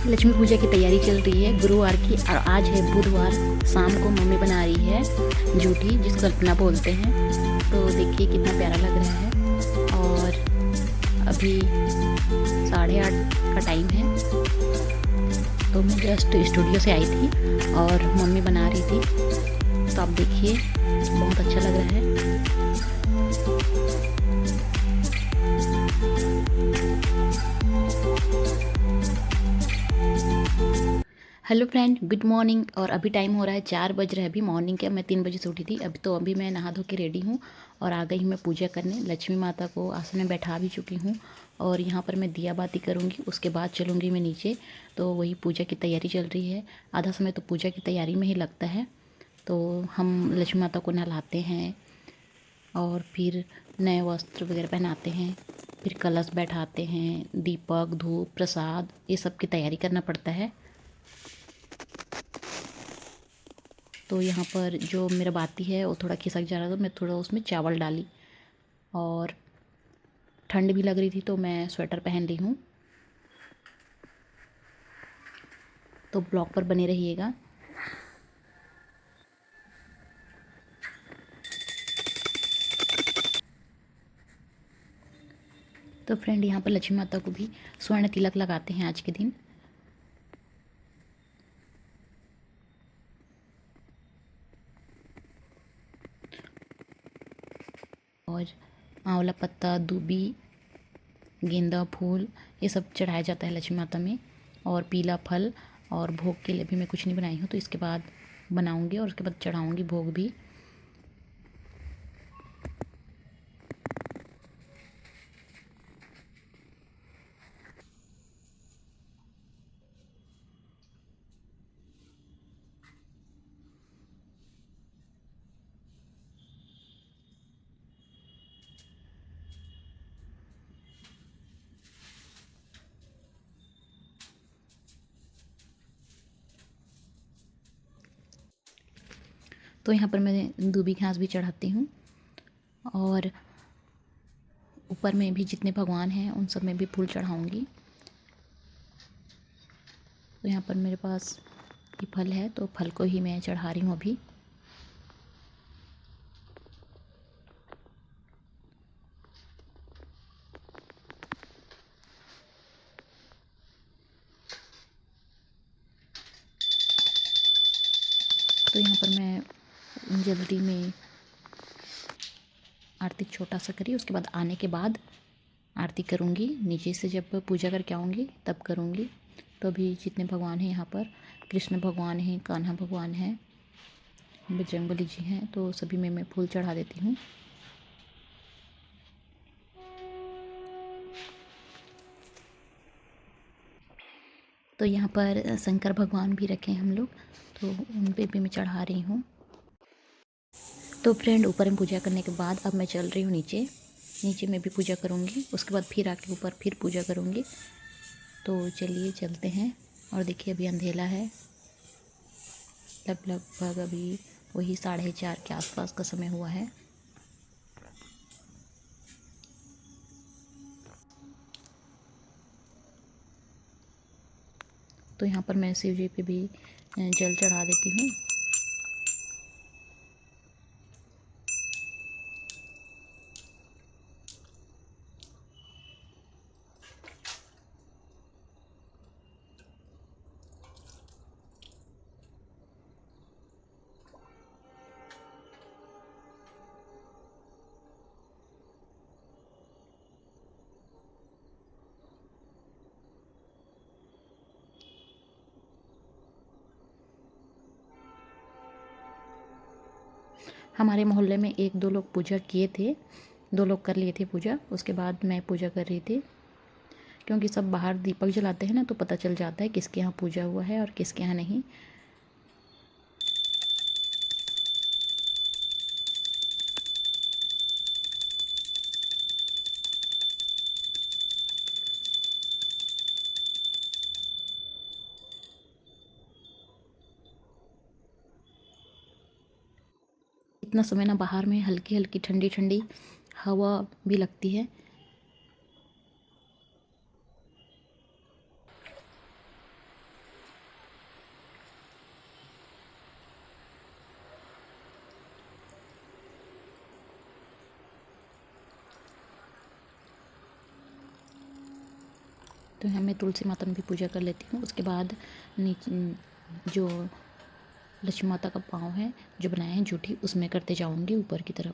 लक्ष्मी पूजा की तैयारी चल रही है गुरुवार की, और आज है बुधवार। शाम को मम्मी बना रही है जूठी, जिसको कल्पना बोलते हैं। तो देखिए कितना प्यारा लग रहा है। और अभी 8:30 का टाइम है। तो मैं जस्ट स्टूडियो से आई थी और मम्मी बना रही थी। तो आप देखिए बहुत अच्छा लग रहा है। Hello friend, good morning. और अभी टाइम हो रहा है 4 बज रहे हैं। अभी मॉर्निंग के मैं 3 बजे से उठी थी। अभी मैं नहा धो के रेडी हूँ और आ गई हूँ मैं पूजा करने। लक्ष्मी माता को आसन में बैठा भी चुकी हूँ और यहाँ पर मैं दिया बाती करूँगी। उसके बाद चलूँगी मैं नीचे। तो वही पूजा की तैयारी चल रही है। आधा समय तो पूजा की तैयारी में ही लगता है। तो हम लक्ष्मी माता को नहलाते हैं और फिर नए वस्त्र वगैरह पहनाते हैं। फिर कलश बैठाते हैं, दीपक, धूप, प्रसाद, ये सब की तैयारी करना पड़ता है। तो यहाँ पर जो मेरा बाती है वो थोड़ा खिसक जा रहा था, तो मैं थोड़ा उसमें चावल डाली। और ठंड भी लग रही थी तो मैं स्वेटर पहन ली हूँ। तो ब्लॉग पर बने रहिएगा। तो फ्रेंड, यहाँ पर लक्ष्मी माता को भी स्वर्ण तिलक लगाते हैं आज के दिन। और आंवला पत्ता, दूबी, गेंदा फूल, ये सब चढ़ाया जाता है लक्ष्मी माता में। और पीला फल। और भोग के लिए भी मैं कुछ नहीं बनाई हूँ, तो इसके बाद बनाऊँगी और उसके बाद चढ़ाऊँगी भोग भी। तो यहाँ पर मैं दूबी घास भी चढ़ाती हूँ। और ऊपर में भी जितने भगवान हैं उन सब में भी फूल चढ़ाऊँगी। तो यहाँ पर मेरे पास ये फल है, तो फल को ही मैं चढ़ा रही हूँ अभी। तो यहाँ पर मैं जल्दी में आरती छोटा सा करी, उसके बाद आने के बाद आरती करूँगी। नीचे से जब पूजा करके आऊँगी तब करूँगी। तो अभी जितने भगवान हैं यहाँ पर, कृष्ण भगवान हैं, कान्हा भगवान हैं, बजरंगबली जी हैं, तो सभी में मैं फूल चढ़ा देती हूँ। तो यहाँ पर शंकर भगवान भी रखे हैं हम लोग, तो उन पे भी मैं चढ़ा रही हूँ। तो फ्रेंड, ऊपर में पूजा करने के बाद अब मैं चल रही हूँ नीचे। नीचे में भी पूजा करूँगी, उसके बाद फिर आके ऊपर फिर पूजा करूँगी। तो चलिए चलते हैं। और देखिए अभी अंधेला है, लगभग अभी वही 4:30 के आसपास का समय हुआ है। तो यहाँ पर मैं शिव जी पे भी जल चढ़ा देती हूँ। हमारे मोहल्ले में 1-2 लोग पूजा किए थे, 2 लोग कर लिए थे पूजा। उसके बाद मैं पूजा कर रही थी, क्योंकि सब बाहर दीपक जलाते हैं ना, तो पता चल जाता है किसके यहाँ पूजा हुआ है और किसके यहाँ नहीं। इतना समय ना बाहर में हल्की हल्की ठंडी ठंडी हवा भी लगती है। तो यहाँ मैं तुलसी माता में भी पूजा कर लेती हूँ। उसके बाद नीचे जो लक्ष्मी माता का पाँव है जो बनाए हैं जूठी, उसमें करते जाऊँगी ऊपर की तरफ।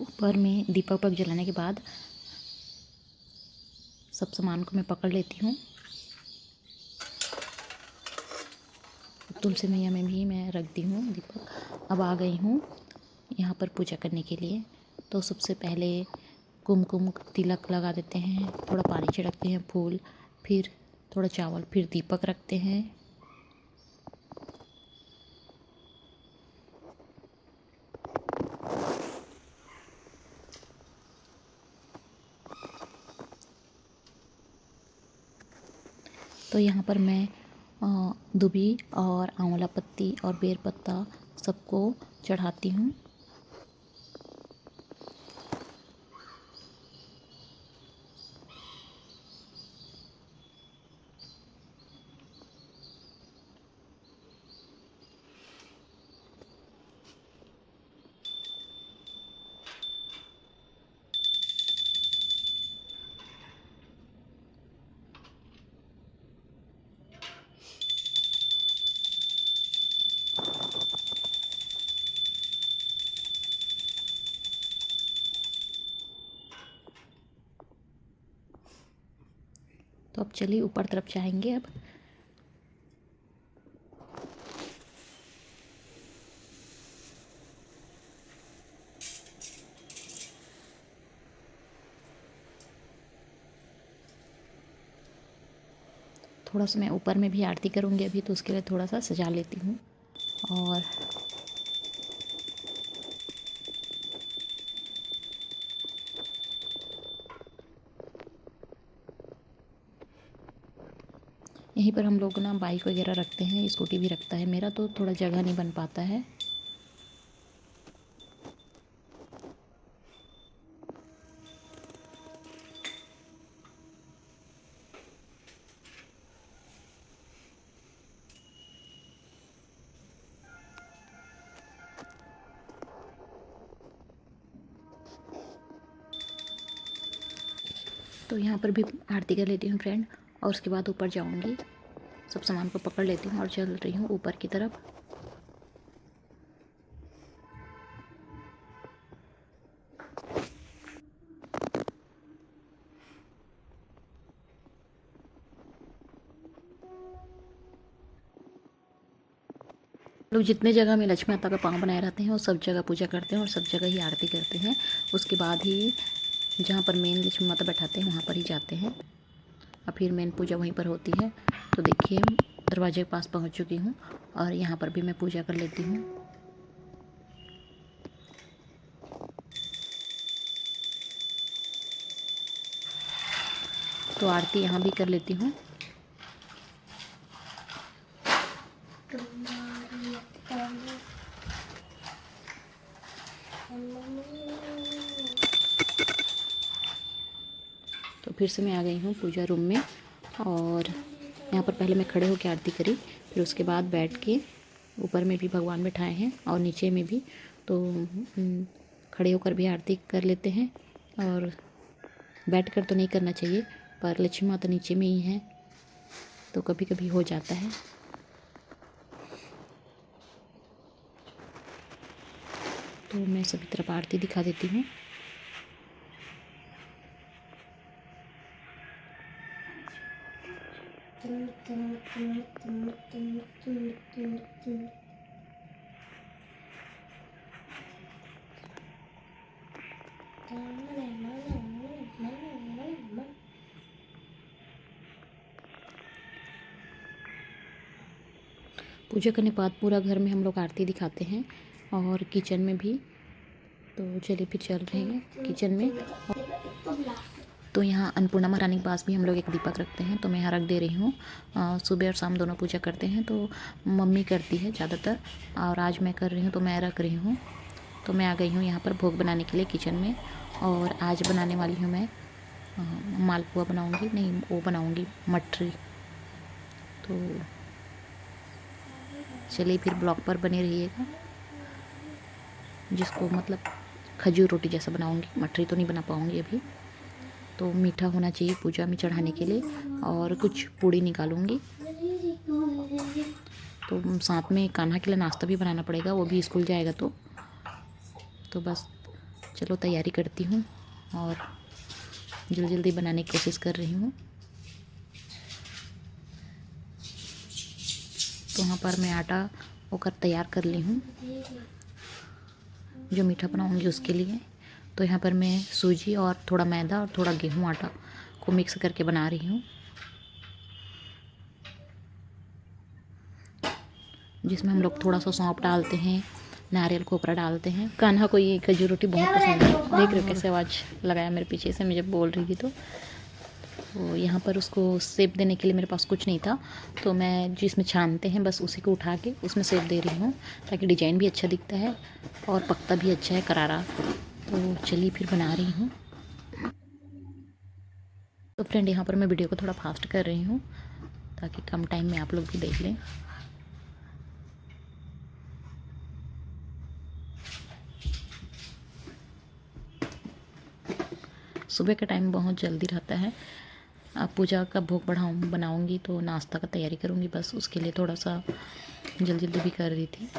ऊपर में दीपक जलाने के बाद सब सामान को मैं पकड़ लेती हूँ। तुलसी मैया में भी मैं रख दी हूँ दीपक। अब आ गई हूँ यहाँ पर पूजा करने के लिए। तो सबसे पहले कुमकुम तिलक लगा देते हैं, थोड़ा पानी छिड़कते हैं, फूल, फिर थोड़ा चावल, फिर दीपक रखते हैं। तो यहाँ पर मैं दुबी और आंवला पत्ती और बेर पत्ता सबको चढ़ाती हूँ। तो अब चलिए ऊपर तरफ जाएंगे। अब थोड़ा सा मैं ऊपर में भी आरती करूँगी अभी, तो उसके लिए थोड़ा सा सजा लेती हूँ। और यहीं पर हम लोग ना बाइक वगैरह रखते हैं, स्कूटी भी रखता है। मेरा तो थोड़ा जगह नहीं बन पाता है। तो यहाँ पर भी आरती कर लेती हूँ फ्रेंड, और उसके बाद ऊपर जाऊँगी। सब सामान को पकड़ लेती हूँ और चल रही हूँ ऊपर की तरफ। लोग जितने जगह में लक्ष्मी माता का पाँव बनाए रहते हैं वो सब जगह पूजा करते हैं और सब जगह ही आरती करते हैं। उसके बाद ही जहाँ पर मेन लक्ष्मी माता बैठाते हैं वहाँ पर ही जाते हैं, और फिर मेन पूजा वहीं पर होती है। तो देखिए दरवाजे के पास पहुँच चुकी हूँ और यहाँ पर भी मैं पूजा कर लेती हूँ। तो आरती यहाँ भी कर लेती हूँ। तो फिर से मैं आ गई हूँ पूजा रूम में, और यहाँ पर पहले मैं खड़े होकर आरती करी, फिर उसके बाद बैठ के ऊपर में भी भगवान बैठाए हैं और नीचे में भी। तो खड़े होकर भी आरती कर लेते हैं, और बैठकर तो नहीं करना चाहिए, पर लक्ष्मी माता नीचे में ही हैं तो कभी कभी हो जाता है। तो मैं सभी तरफ आरती दिखा देती हूँ। पूजा करने के बाद पूरा घर में हम लोग आरती दिखाते हैं और किचन में भी। तो चलिए फिर चल रहे हैं किचन में। तो यहाँ अन्नपूर्णा महारानी के पास भी हम लोग एक दीपक रखते हैं, तो मैं यहाँ रख दे रही हूँ। सुबह और शाम दोनों पूजा करते हैं, तो मम्मी करती है ज़्यादातर और आज मैं कर रही हूँ तो मैं रख रही हूँ। तो मैं आ गई हूँ यहाँ पर भोग बनाने के लिए किचन में। और आज बनाने वाली हूँ मैं मालपुआ बनाऊँगी, नहीं वो बनाऊँगी मठरी। तो चलिए फिर ब्लॉग पर बने रहिएगा, जिसको मतलब खजूर रोटी जैसा बनाऊँगी, मठरी तो नहीं बना पाऊँगी अभी। तो मीठा होना चाहिए पूजा में चढ़ाने के लिए। और कुछ पूड़ी निकालूंगी। तो साथ में कान्हा के लिए नाश्ता भी बनाना पड़ेगा, वो भी स्कूल जाएगा तो बस चलो तैयारी करती हूँ और जल्दी जल्दी बनाने की कोशिश कर रही हूँ। तो यहाँ पर मैं आटा होकर तैयार कर ली हूँ जो मीठा बनाऊँगी उसके लिए। तो यहाँ पर मैं सूजी और थोड़ा मैदा और थोड़ा गेहूं आटा को मिक्स करके बना रही हूँ, जिसमें हम लोग थोड़ा सा सौंफ डालते हैं, नारियल खोपरा डालते हैं। कान्हा को ये खजूर रोटी बहुत पसंद है। देख रहे हो कैसे आवाज़ लगाया मेरे पीछे से, मैं जब बोल रही थी। तो यहाँ पर उसको सेप देने के लिए मेरे पास कुछ नहीं था, तो मैं जिसमें छानते हैं बस उसी को उठा के उसमें सेप दे रही हूँ, ताकि डिजाइन भी अच्छा दिखता है और पकता भी अच्छा है करारा। तो चलिए फिर बना रही हूँ। तो फ्रेंड यहाँ पर मैं वीडियो को थोड़ा फास्ट कर रही हूँ ताकि कम टाइम में आप लोग भी देख लें। सुबह का टाइम बहुत जल्दी रहता है। अब पूजा का भोग बनाऊंगी तो नाश्ता का तैयारी करूंगी, बस उसके लिए थोड़ा सा जल्दी जल्दी भी कर रही थी।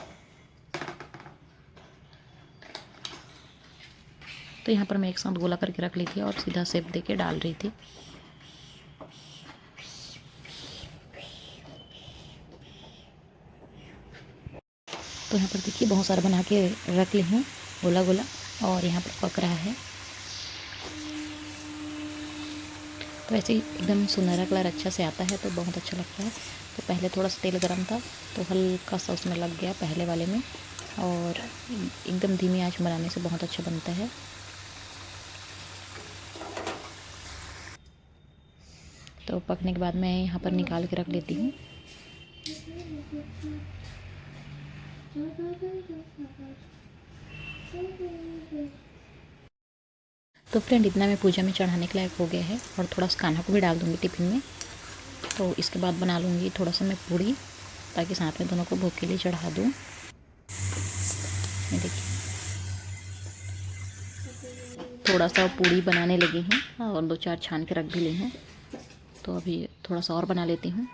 तो यहाँ पर मैं एक साथ गोला करके रख ली थी और सीधा सेप दे के डाल रही थी। तो यहाँ पर देखिए बहुत सारा बना के रख ली हूँ गोला गोला, और यहाँ पर पक रहा है। तो ऐसे ही एकदम सुनहरा कलर अच्छा से आता है तो बहुत अच्छा लगता है। तो पहले थोड़ा सा तेल गरम था तो हल्का सा उसमें लग गया पहले वाले में, और एकदम धीमी आंच बनाने से बहुत अच्छा बनता है। तो पकने के बाद मैं यहाँ पर निकाल के रख लेती हूँ। तो फ्रेंड इतना मैं पूजा में चढ़ाने के लायक हो गया है, और थोड़ा सा कान्हा को भी डाल दूँगी टिफ़िन में। तो इसके बाद बना लूँगी थोड़ा सा मैं पूड़ी, ताकि साथ में दोनों को भोग के लिए चढ़ा दूँ। ये देखिए थोड़ा सा पूड़ी बनाने लगी हूँ और 2-4 छान के रख भी ली हूँ। तो अभी थोड़ा सा और बना लेती हूँ।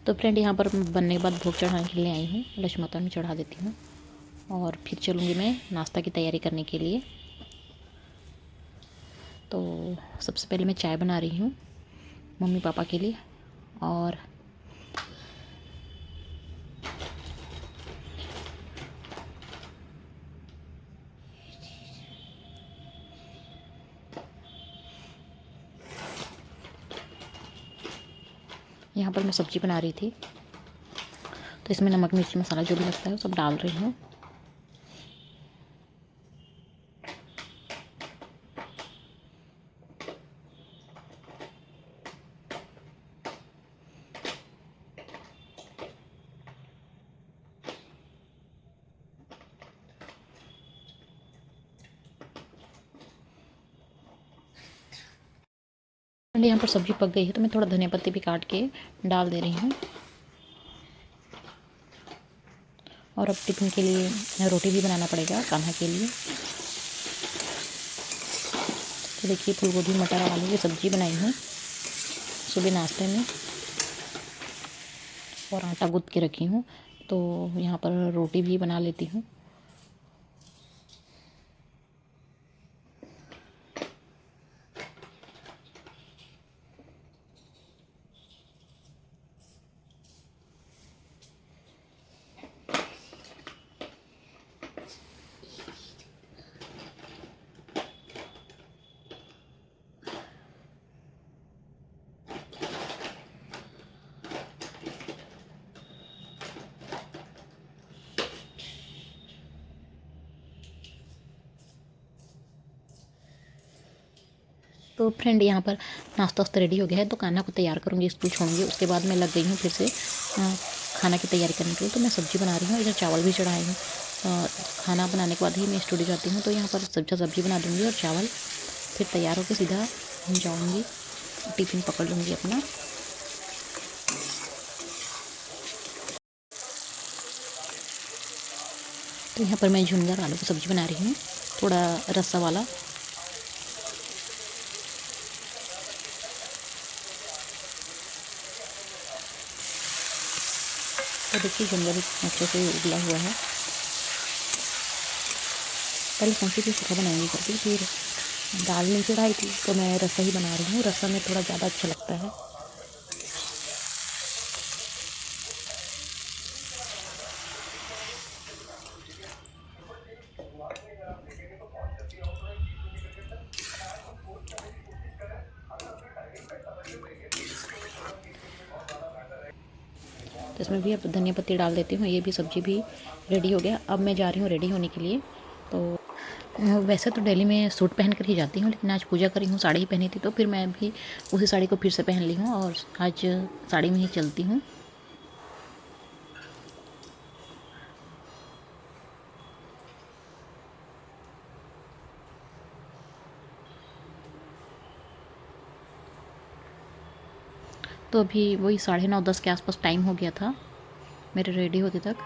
तो फ्रेंड यहाँ पर बनने के बाद भोग चढ़ाने के लिए आई हूँ, लक्ष्मी माता में चढ़ा देती हूँ और फिर चलूँगी मैं नाश्ता की तैयारी करने के लिए। तो सबसे पहले मैं चाय बना रही हूँ मम्मी पापा के लिए, और यहाँ पर मैं सब्ज़ी बना रही थी, तो इसमें नमक मिर्च मसाला जो भी लगता है वो सब डाल रही हूँ। यहाँ पर सब्ज़ी पक गई है तो मैं थोड़ा धनिया पत्ती भी काट के डाल दे रही हूँ। और अब टिफ़िन के लिए रोटी भी बनाना पड़ेगा कान्हा के लिए। तो देखिए फूल गोभी मटर आलू की सब्ज़ी बनाई हूँ सुबह नाश्ते में, और आटा गूँथ के रखी हूँ। तो यहाँ पर रोटी भी बना लेती हूँ। तो फ्रेंड यहाँ पर नाश्ता वास्ता रेडी हो गया है, तो खाना को तैयार करूँगी, स्कूल छोड़ूंगी। उसके बाद मैं लग गई हूँ फिर से खाना की तैयारी करने के लिए। तो मैं सब्ज़ी बना रही हूँ, इधर चावल भी चढ़ाई हूँ। खाना बनाने के बाद ही मैं स्टूडियो जाती हूँ, तो यहाँ पर सब्ज़ी बना दूँगी और चावल, फिर तैयार होकर सीधा जाऊँगी, टिफ़िन पकड़ लूँगी अपना। तो यहाँ पर मैं झुनगर आलू की सब्ज़ी बना रही हूँ, थोड़ा रस्सा वाला। तो देखिए झुनगर अच्छे से उबला हुआ है। पहले सोची थी सूखा बनाएंगे करके, फिर दाल नहीं चढ़ाई थी, तो मैं रस्सा ही बना रही हूँ। रस्सा में थोड़ा ज़्यादा अच्छा लगता है। तो इसमें भी अब धनिया पत्ती डाल देती हूँ। ये भी सब्ज़ी भी रेडी हो गया। अब मैं जा रही हूँ रेडी होने के लिए। तो वैसे तो डेली मैं सूट पहन कर ही जाती हूँ, लेकिन आज पूजा करी हूँ, साड़ी ही पहनी थी, तो फिर मैं भी उसी साड़ी को फिर से पहन ली हूँ और आज साड़ी में ही चलती हूँ। तो अभी वही 9:30-10 के आसपास टाइम हो गया था मेरे रेडी होते तक।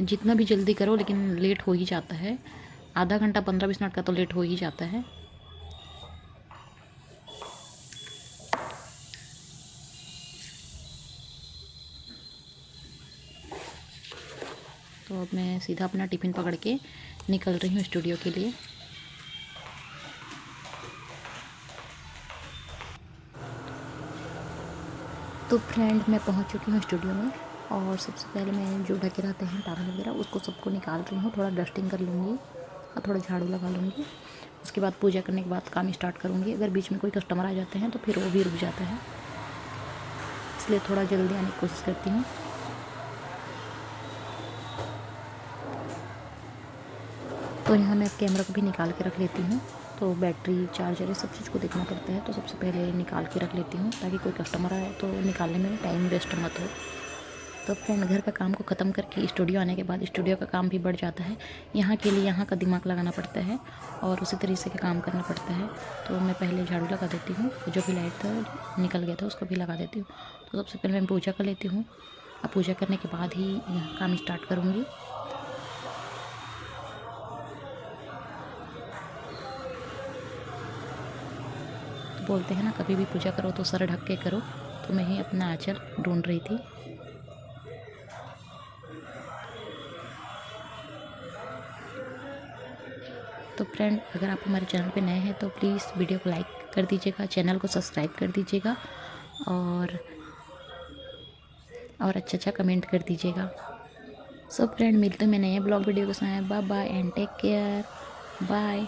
जितना भी जल्दी करो लेकिन लेट हो ही जाता है। आधा घंटा 15-20 मिनट का तो लेट हो ही जाता है। तो अब मैं सीधा अपना टिफ़िन पकड़ के निकल रही हूँ स्टूडियो के लिए। तो फ्रेंड मैं पहुँच चुकी हूँ स्टूडियो में, और सबसे पहले मैं जो ढके रहते हैं टावल वगैरह उसको सबको निकाल रही हूँ। थोड़ा डस्टिंग कर लूँगी और थोड़ा झाड़ू लगा लूँगी। उसके बाद पूजा करने के बाद काम स्टार्ट करूँगी। अगर बीच में कोई कस्टमर आ जाते हैं तो फिर वो भी रुक जाता है, इसलिए थोड़ा जल्दी आने की कोशिश करती हूँ। तो यहाँ मैं कैमरा को भी निकाल के रख लेती हूँ। तो बैटरी, चार्जर, ये सब चीज़ को देखना पड़ता है, तो सबसे पहले निकाल के रख लेती हूँ ताकि कोई कस्टमर आए तो निकालने में टाइम वेस्ट मत हो। तो फ्रेंड घर का काम को ख़त्म करके स्टूडियो आने के बाद स्टूडियो का काम भी बढ़ जाता है। यहाँ के लिए यहाँ का दिमाग लगाना पड़ता है और उसी तरीके का काम करना पड़ता है। तो मैं पहले झाड़ू लगा देती हूँ, जो भी लाइट था निकल गया था उसको भी लगा देती हूँ। तो सबसे पहले मैं पूजा कर लेती हूँ। अब पूजा करने के बाद ही काम स्टार्ट करूँगी। तो बोलते हैं ना, कभी भी पूजा करो तो सर ढक के करो, तो मैं ही अपना आंचल ढूंढ रही थी। तो फ्रेंड अगर आप हमारे चैनल पे नए हैं तो प्लीज़ वीडियो को लाइक कर दीजिएगा, चैनल को सब्सक्राइब कर दीजिएगा और अच्छा कमेंट कर दीजिएगा। सो फ्रेंड मिलते हैं मैं नए ब्लॉग वीडियो के साथ। Bye bye and take care. Bye.